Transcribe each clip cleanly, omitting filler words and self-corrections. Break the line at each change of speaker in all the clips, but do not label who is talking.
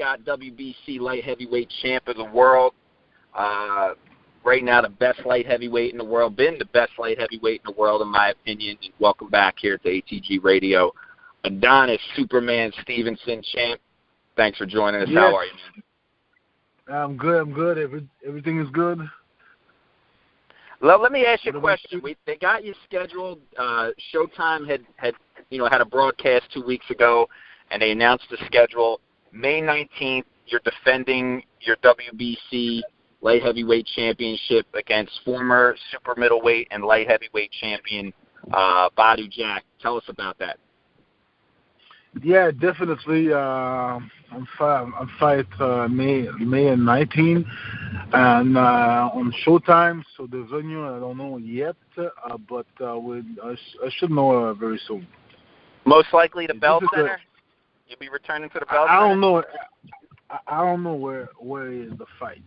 got WBC light heavyweight champ of the world. Right now, the best light heavyweight in the world, been the best light heavyweight in the world, in my opinion. And welcome back here to ATG Radio. Adonis Superman Stevenson, champ. Thanks for joining us.
Yes.
How are you, man?
I'm good. Everything is good.
Well, let me ask you a question. They got you scheduled. Showtime had a broadcast 2 weeks ago, and they announced the schedule. May 19th, you're defending your WBC light heavyweight championship against former super middleweight and light heavyweight champion Badou Jack. Tell us about that.
Yeah, definitely. I'm fight May 19, and on Showtime. So the venue I don't know yet, but I should know very soon.
Most likely the Bell Center. You'll be returning to the Bell Center.
I don't know. I don't know where is the fight.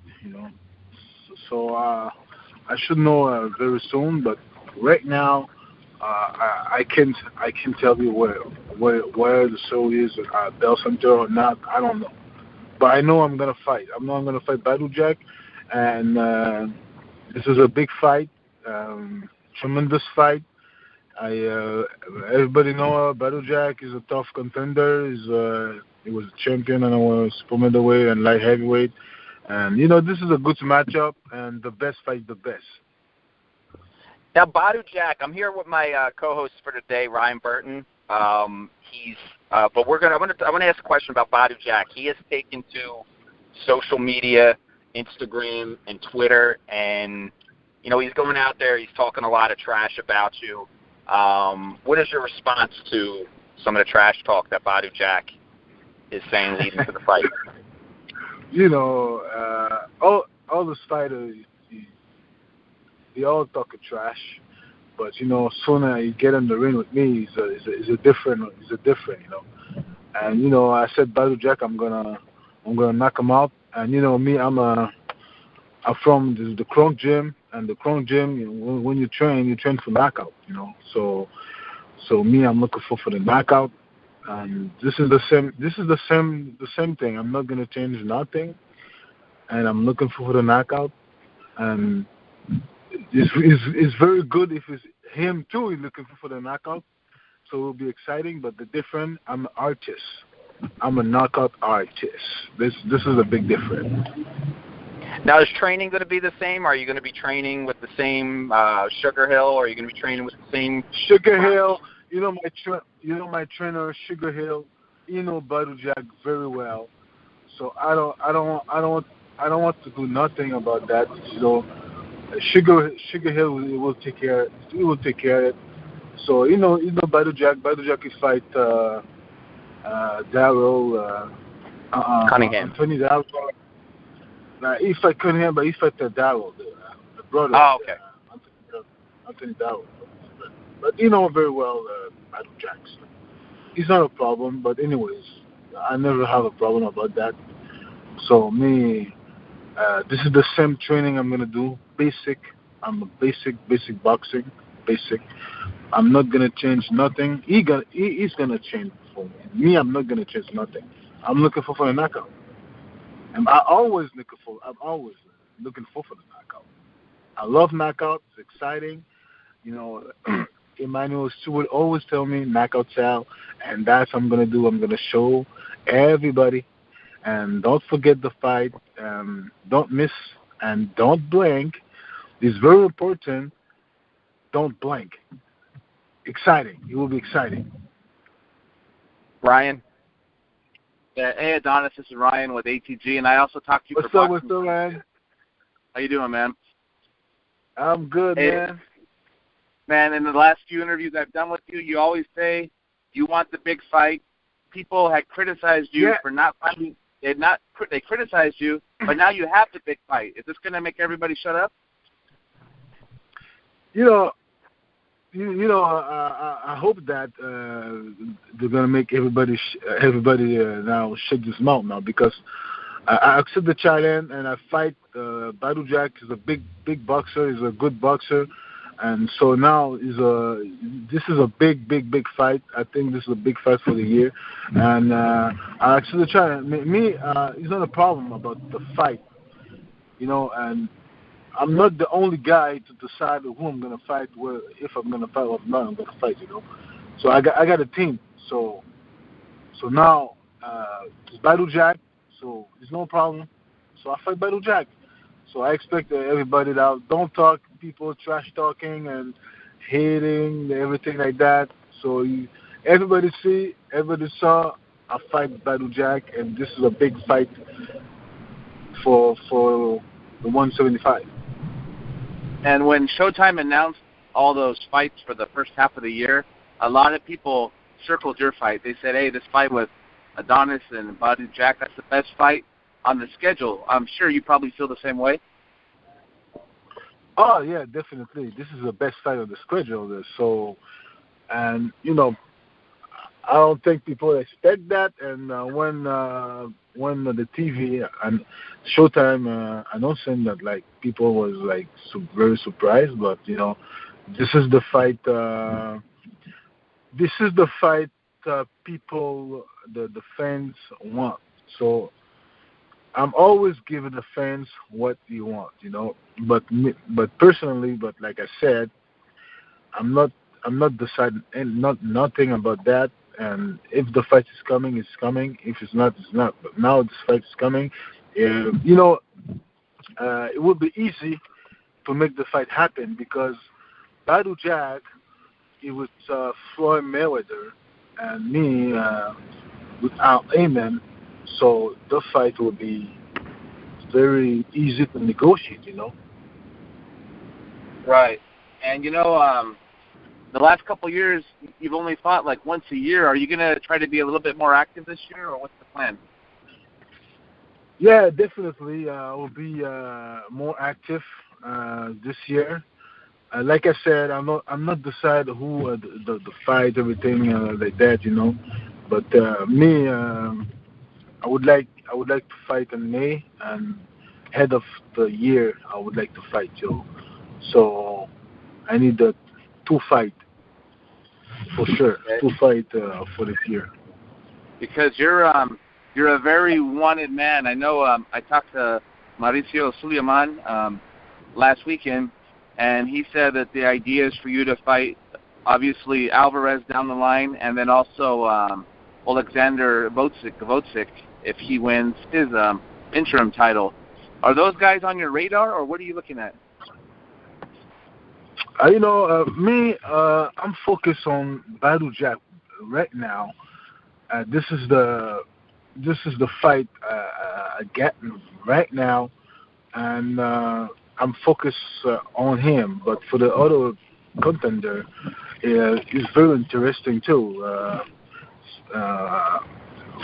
So I should know very soon. But right now, I can't tell you where the show is, Bell Center or not. I don't know, but I know I'm gonna fight. I know I'm gonna fight Badou Jack, and this is a big fight, tremendous fight. Everybody know Badou Jack is a tough contender. He was a champion and super middleweight and light heavyweight, and this is a good matchup, and the best fight the best.
Now, Badou Jack, I'm here with my co-host for today, Ryan Burton. But I want to ask a question about Badou Jack. He has taken to social media, Instagram and Twitter, and he's going out there. He's talking a lot of trash about you. What is your response to some of the trash talk that Badou Jack is saying leading to the fight?
All the fighters. They all talk trash, but sooner you get in the ring with me, is a different. And I said Badou Jack, I'm gonna knock him out. And me, I'm from the Crunk Gym, and the Crunk Gym, when you train for knockout. So me, I'm looking for the knockout. And this is the same thing. I'm not gonna change nothing, and I'm looking for the knockout. And it's very good if it's him too. He's looking for the knockout, so it will be exciting. But the difference, I'm an artist. I'm a knockout artist. This is a big difference.
Now, is training going to be the same? Are you going to be training with the same Sugar Hill, or are you going to be training with the same
Sugar Hill? My trainer Sugar Hill. Badou Jack very well. So I don't want to do nothing about that. Sugar Hill will take care. He will take care of it. So Badou Jack. Badou Jack will fight Darryl
Cunningham.
Anthony Darryl. He fight Cunningham, but he fight Darryl, the brother.
Oh, okay.
Anthony Darryl. But very well Badou Jack. So he's not a problem. But anyways, I never have a problem about that. So me. This is the same training I'm gonna do. Basic. I'm a basic boxing. Basic. I'm not gonna change nothing. He's gonna change for me. Me, I'm not gonna change nothing. I'm looking for a knockout. And I'm always looking for the knockout. I love knockout. It's exciting. Emmanuel Stewart always tell me knockout style, and that's what I'm gonna do. I'm gonna show everybody. And don't forget the fight. Don't miss and don't blink. It's very important. Don't blink. Exciting. It will be exciting.
Ryan?
Hey, Adonis. This is Ryan with ATG, and I also talked to you
What's
for
up, Ryan?
How you doing, man?
I'm good, man.
Man, in the last few interviews I've done with you, you always say you want the big fight. People had criticized you for not fighting. They criticized you, but now you have the big fight. Is this going to make everybody shut up?
I hope that they're going to make everybody now shut his mouth now, because I accept the challenge and I fight. Badou Jack is a big boxer. He's a good boxer, And so now this is a big fight. I think this is a big fight for the year. And I actually try. It's not a problem about the fight, and I'm not the only guy to decide who I'm going to fight, if I'm going to fight or not I'm going to fight, So I got a team. So now it's Badou Jack, so there's no problem. So I fight Badou Jack. So I expect everybody that don't talk, people trash talking and hating, everything like that. So everybody saw I fight Badou Jack, and this is a big fight for the 175.
And when Showtime announced all those fights for the first half of the year, a lot of people circled your fight. They said, hey, this fight with Adonis and Badou Jack, that's the best fight on the schedule. I'm sure you probably feel the same way.
Oh, yeah, definitely. This is the best fight on the schedule. So, and, I don't think people expect that. And when the TV and Showtime announcing that, like, people was, like, very surprised. But, this is the fight. This is the fight people, the fans want. So I'm always giving the fans what you want, But personally, like I said, I'm not deciding nothing about that. And if the fight is coming, it's coming. If it's not, it's not. But now this fight is coming. It would be easy to make the fight happen because Badou Jack, it was Floyd Mayweather and me without Amen. So the fight would be very easy to negotiate,
Right. And, the last couple of years, you've only fought like once a year. Are you going to try to be a little bit more active this year, or what's the plan?
Yeah, definitely. I will be more active this year. Like I said, I'm not deciding who the fight, everything like that, But me, I would like to fight in May, and head of the year, I would like to fight Joe. So I need the 2 fight for sure. Okay. 2 fight for this year.
Because you're a very wanted man. I know. I talked to Mauricio Suleiman last weekend, and he said that the idea is for you to fight, obviously Alvarez down the line, and then also Alexander Vovcik if he wins his interim title. Are those guys on your radar, or what are you looking at?
Me, I'm focused on Badou Jack right now. This is the fight I get right now, and I'm focused on him. But for the other contender, it's very interesting too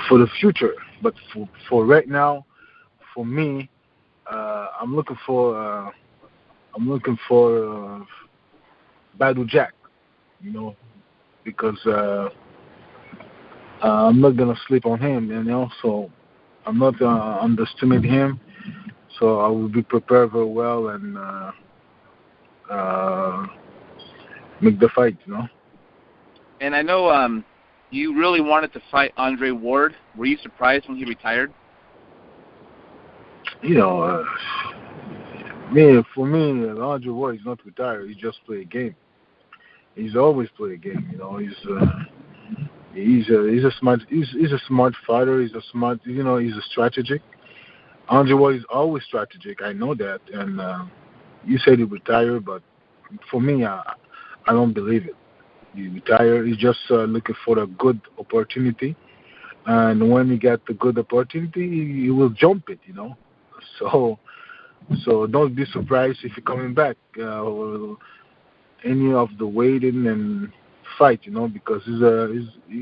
for the future. But for right now, for me, I'm looking for Badou Jack, because I'm not gonna sleep on him, So I'm not gonna underestimate him. So I will be prepared very well and make the fight,
And I know you really wanted to fight Andre Ward. Were you surprised when he retired?
For me, Andre Ward is not retired. He just play a game. He's always play a game. He's a smart fighter. He's a smart. He's a strategic. Andre Ward is always strategic. I know that. And you said he retired, but for me, I don't believe it. He retired. He's just looking for a good opportunity, and when he got the good opportunity, he will jump it. So don't be surprised if he's coming back. Any of the waiting and fight, because he's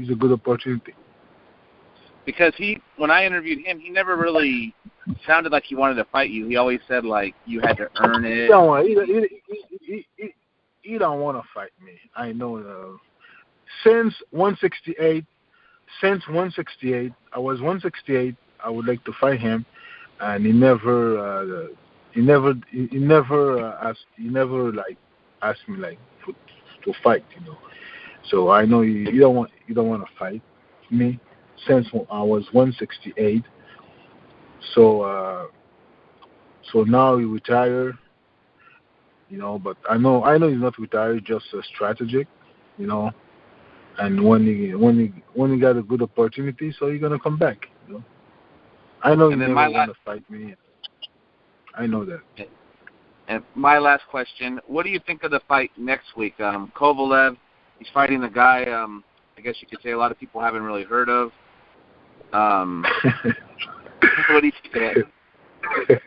a good opportunity.
Because when I interviewed him, he never really sounded like he wanted to fight you. He always said like you had to earn it.
He don't want to fight me. I know. Since 168, I was 168. I would like to fight him, and he never ask me like to fight, you know. So I know you don't want to fight me since I was 168. So so now he retired, you know. But I know he's not retired, just strategic, you know. And when he got a good opportunity, so he's gonna come back, you know. I know he's never gonna fight me. I know that.
And my last question: what do you think of the fight next week? Kovalev, he's fighting the guy. I guess you could say a lot of people haven't really heard of. What do you think of that?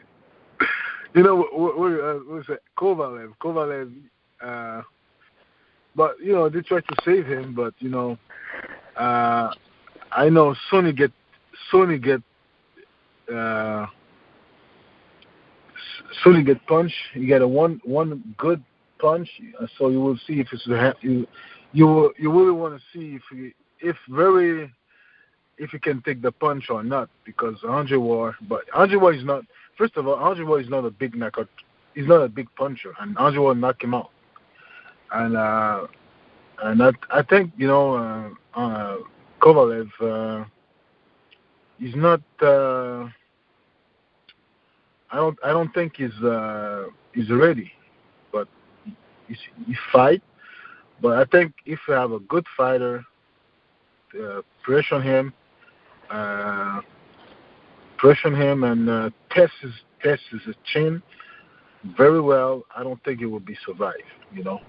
You know, what's that? Kovalev. But you know, they tried to save him, but you know, I know Sonny get punched. You get a one good punch, so you will see if it's you really want to see if he can take the punch or not, because Andre Ward is not. First of all, Andre Ward is not a big knockout. He's not a big puncher, and Andre Ward knocked him out. And I think, you know, Kovalev, he's not. I don't think he's ready, but he fight. But I think if you have a good fighter, pressure him and test his chin very well, I don't think it will be survived. You know,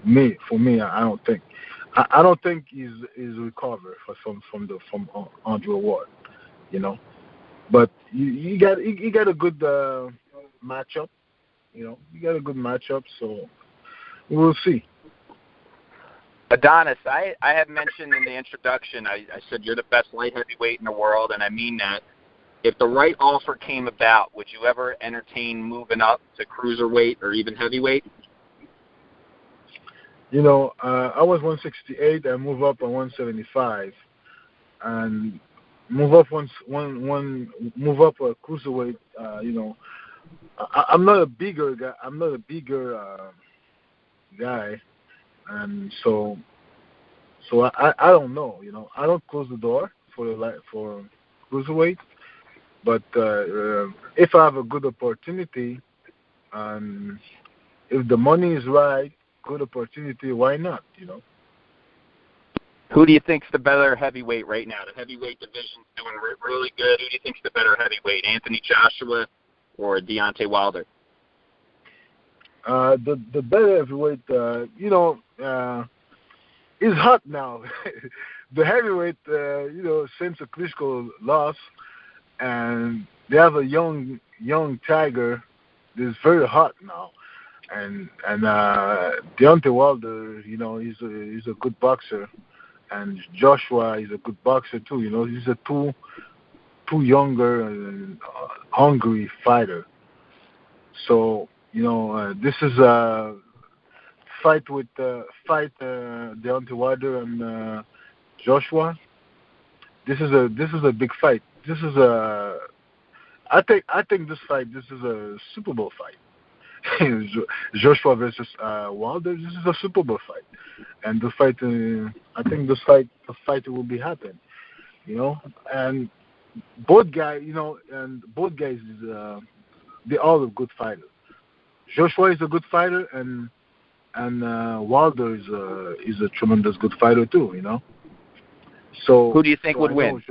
for me, I don't think. I don't think he's recovered from Andre Ward. You know, but you got a good matchup. You know, you got a good matchup, so we'll see.
Adonis, I had mentioned in the introduction, I said you're the best light heavyweight in the world, and I mean that. If the right offer came about, would you ever entertain moving up to cruiserweight or even heavyweight?
You know, I was 168. I moved up on 175, and move up a cruiserweight. You know, I'm not a bigger guy. Guy, and so I don't know. You know, I don't close the door for cruiserweight. But if I have a good opportunity, and if the money is right, good opportunity, why not? You know.
Who do you think's the better heavyweight right now? The heavyweight division's doing really good. Who do you think's the better heavyweight, Anthony Joshua or Deontay Wilder?
The better heavyweight, you know, is hot now. The heavyweight, you know, since a Klitschko loss. And they have a young tiger that's very hot now, and Deontay Wilder, you know, he's a good boxer, and Joshua is a good boxer too. You know, he's a two younger and hungry fighter. So you know, this is a fight Deontay Wilder and Joshua. This is a big fight. This is I think this is a Super Bowl fight. Joshua versus Wilder. This is a Super Bowl fight, and the fight. I think the fight will be happening. You know, and both guys. You know, and both guys they all are good fighters. Joshua is a good fighter, and Wilder is a tremendous good fighter too. You know. So
who do you think would win?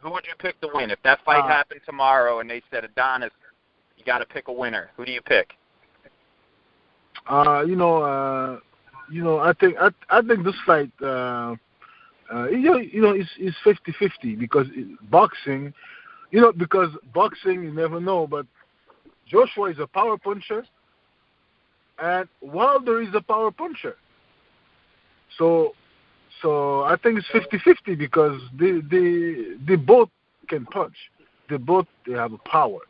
Who would you pick to win if that fight happened tomorrow and they said, Adonis, you got to pick a winner? Who do you pick?
You know, I think this fight, you know, is 50-50 because boxing, you know, you never know, but Joshua is a power puncher and Wilder is a power puncher. So I think it's 50-50 because they both can punch. They have a power.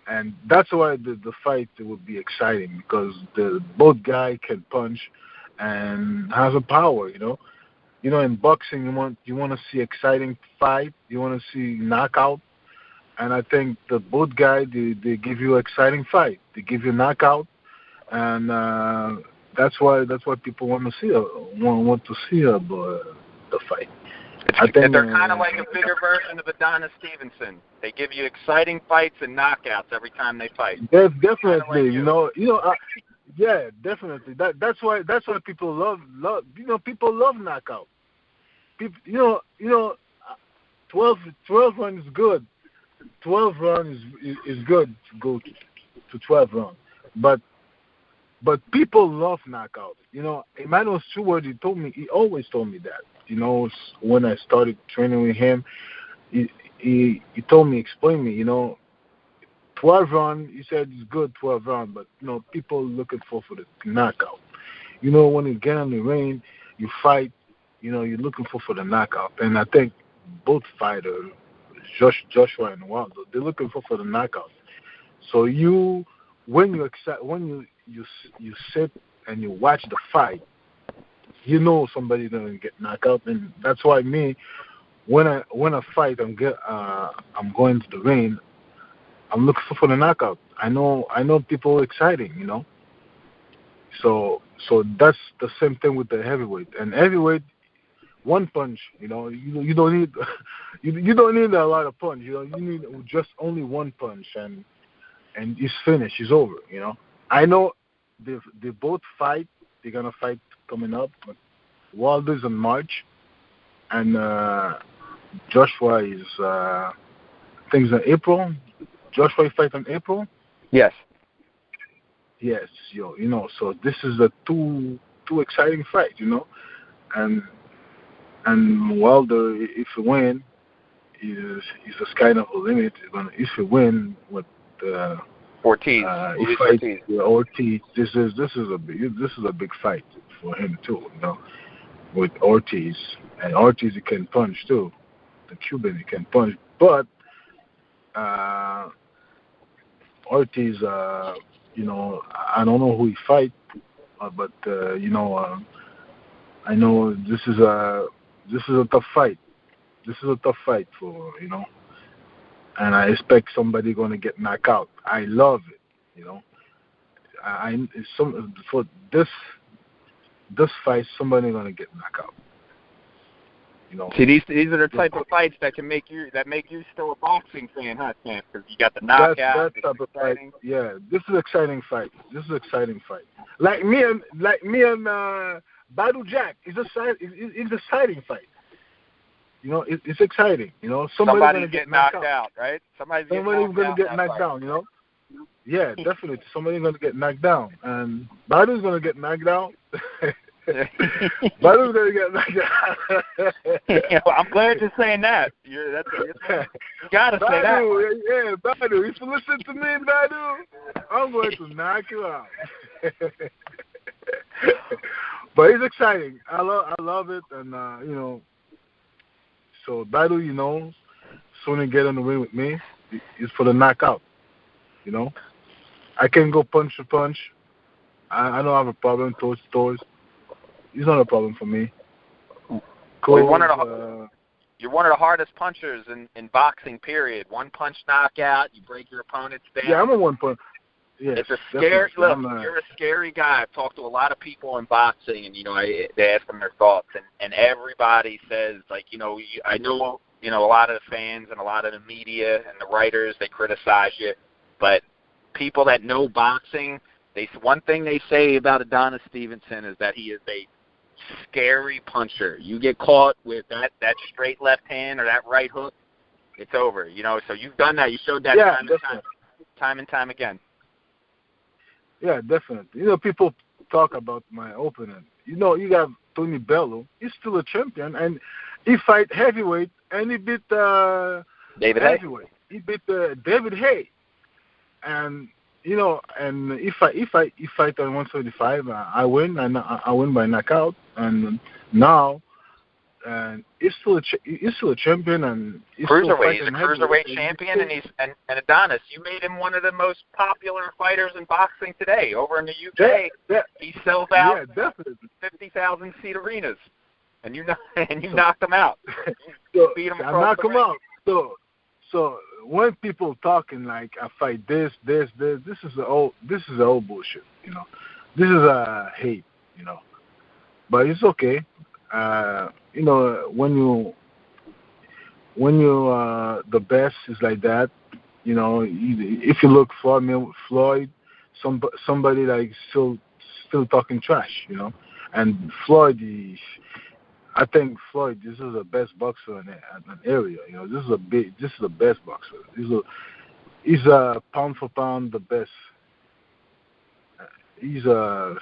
And that's why the fight will be exciting because both guys can punch and has a power, you know. You know, in boxing you want to see exciting fight, you want to see knockout. And I think both guys they give you exciting fight. They give you knockout and that's why people want to see the fight.
They're kind of like a bigger version of Adonis Stevenson. They give you exciting fights and knockouts every time they fight.
Definitely, like yeah, definitely. That's why people love. People love knockout. People, 12 round is good. 12 round is good to go to 12 round, but people love knockout. Emmanuel Stewart, he always told me that. When I started training with him, he told me, explained me, 12 round, he said it's good 12 round, but people looking for the knockout. When you get on the ring, you fight, you're looking for the knockout. And I think both fighters, Joshua and Wilder, they're looking for the knockout. So when you sit and you watch the fight, somebody's gonna get knocked out, and that's why when I fight, I'm going to the ring, I'm looking for the knockout. I know people are exciting, So that's the same thing with the heavyweight. And heavyweight, one punch, you don't need you don't need a lot of punch. You need just only one punch, and it's finished. It's over. I know they both fight. They're gonna fight coming up. But Wilder's in March, and Joshua is things in April. Joshua fight in April.
Yes.
Yes, so this is a two exciting fight, and Wilder, if he win, is a kind of a limit. If he win with
Ortiz,
Ortiz, this is a big fight for him too, with Ortiz, and Ortiz he can punch too, the Cuban he can punch, but Ortiz, I don't know who he fight, but I know this is a tough fight. This is a tough fight for and I expect somebody going to get knocked out. I love it, for this fight, somebody going to get knocked out.
See, these are the type of fights that make you still a boxing fan, huh, Champ? Because you got the knockout.
That type of fight. Yeah, this is an exciting fight. Like me and Badou Jack, it's a exciting fight. It's exciting. Somebody's gonna get knocked out,
right? Somebody's
gonna get knocked down. Yeah, definitely. Somebody's gonna get knocked down, and Badou's gonna get knocked down. Badou's gonna get knocked down.
I'm glad you're saying that. You gotta say that.
Yeah, Badou. If you listen to me, Badou, I'm going to knock you out. But it's exciting. I love it, and So Badou, soon he get on the ring with me, it's for the knockout. I can go punch to punch. I don't have a problem toes to toes. It's not a problem for me.
Well, you're one of the hardest punchers in boxing, period. One punch knockout, you break your opponent's down.
Yeah, I'm a one punch. Yeah,
it's a scary look. You're a scary guy. I've talked to a lot of people in boxing, and they ask them their thoughts, and everybody says I know a lot of the fans and a lot of the media and the writers, they criticize you, but people that know boxing, one thing they say about Adonis Stevenson is that he is a scary puncher. You get caught with that straight left hand or that right hook, it's over. So you've done that. You showed that time and time again.
Yeah, definitely. people talk about my opponent. You got Tony Bellew. He's still a champion, and he fight heavyweight, and he beat
David
heavyweight. He beat David Hay, and and if I fight on 175, I win, and I win by knockout, and now. And he's still a champion, and he's
cruiserweight. He's a cruiserweight champion, and Adonis, you made him one of the most popular fighters in boxing today. Over in the UK, he sells out 50,000 seat arenas, and you knocked him out. You beat him across
I knocked
the
him
ring.
out. So when people talking like I fight this is all bullshit. this is a hate, but it's okay. When you the best is like that, if you look for Floyd, somebody like still talking trash, and Floyd, I think Floyd, this is the best boxer in an area. This is the best boxer. He's a pound for pound the best. He's a.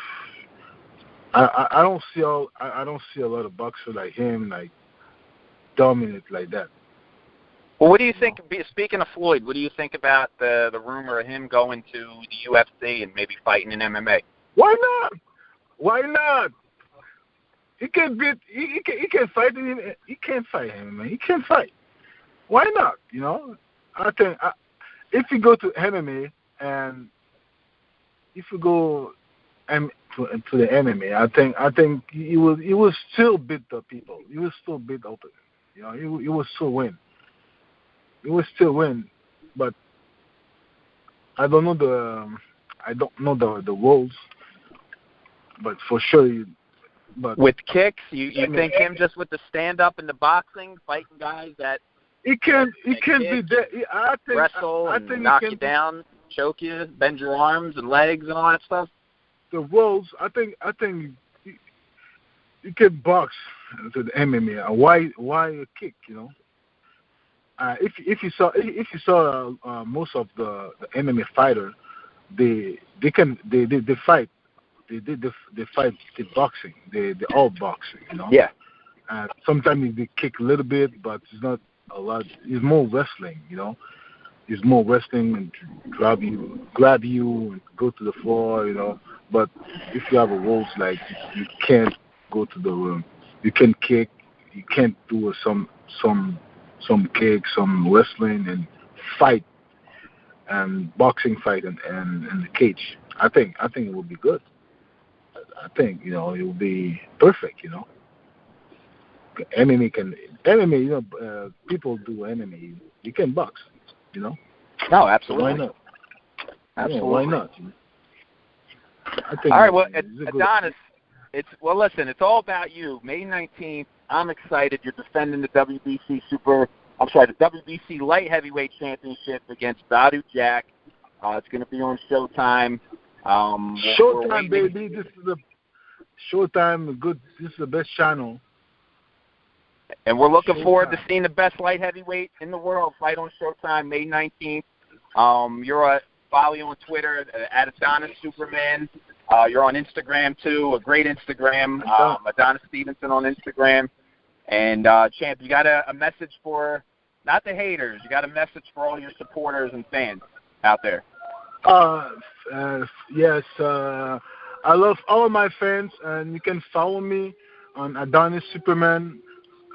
I don't see a lot of boxers like him like dominant like that.
Well, what do you think? Speaking of Floyd, what do you think about the rumor of him going to the UFC and maybe fighting in MMA?
Why not? Why not? He can beat. He can fight him. He can't fight him, man. He can't fight. Why not? I think if you go to MMA and if you go to the MMA, I think he will still beat the people. He will still beat open. He will still win. He will still win, but I don't know the rules. But for sure, but
with kicks, you think him just with the stand up and the boxing, fighting guys that
he can be there. I think
wrestle and knock you down, choke you, bend your arms and legs and all that stuff.
The rules, I think you can box to the MMA. Why a kick? If you saw most of the MMA fighter, they fight. They fight the boxing. They all boxing.
Yeah.
Sometimes they kick a little bit, but it's not a lot. It's more wrestling. It's more wrestling and grab you and go to the floor. But if you have a rules like you can't go to the room, you can kick, you can't do some kick, some wrestling and fight and boxing fight and the cage. I think it would be good. I think it will be perfect. MMA people do MMA. You can box.
No, absolutely.
So why not?
Absolutely.
Why not? I think.
All right. Well, Adonis, listen. It's all about you. May 19th. I'm excited. You're defending the WBC Light Heavyweight Championship against Badou Jack. It's going to be on Showtime.
Showtime, baby. This is the Showtime. Good. This is the best channel.
And we're looking forward to seeing the best light heavyweight in the world fight on Showtime May 19th. Follow you on Twitter at Adonis Superman. You're on Instagram too, a great Instagram. Adonis Stevenson on Instagram. And Champ, you got a message for not the haters. You got a message for all your supporters and fans out there.
Yes. I love all of my fans, and you can follow me on Adonis Superman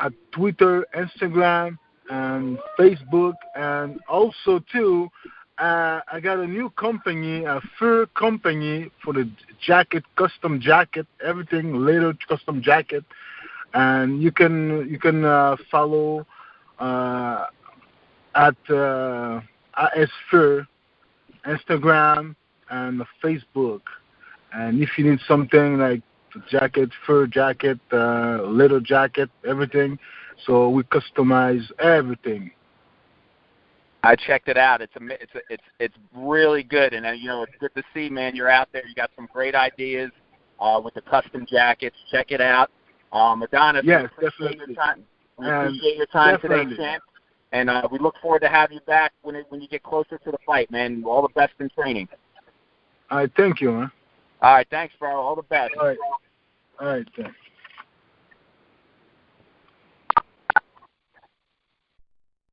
at Twitter, Instagram, and Facebook, and also too, I got a new company, a fur company for the jacket, custom jacket, everything, later custom jacket, and you can follow at AS Fur, Instagram, and Facebook, and if you need something like jacket, fur jacket, leather jacket, everything. So we customize everything.
I checked it out. It's really good, and it's good to see, man. You're out there. You got some great ideas with the custom jackets. Check it out, Adonis.
Yes,
we appreciate your time. We appreciate your time today, Champ, and we look forward to having you back when you get closer to the fight, man. All the best in training.
All right, thank you, man.
All right, thanks, bro. All the best.
All right, thanks.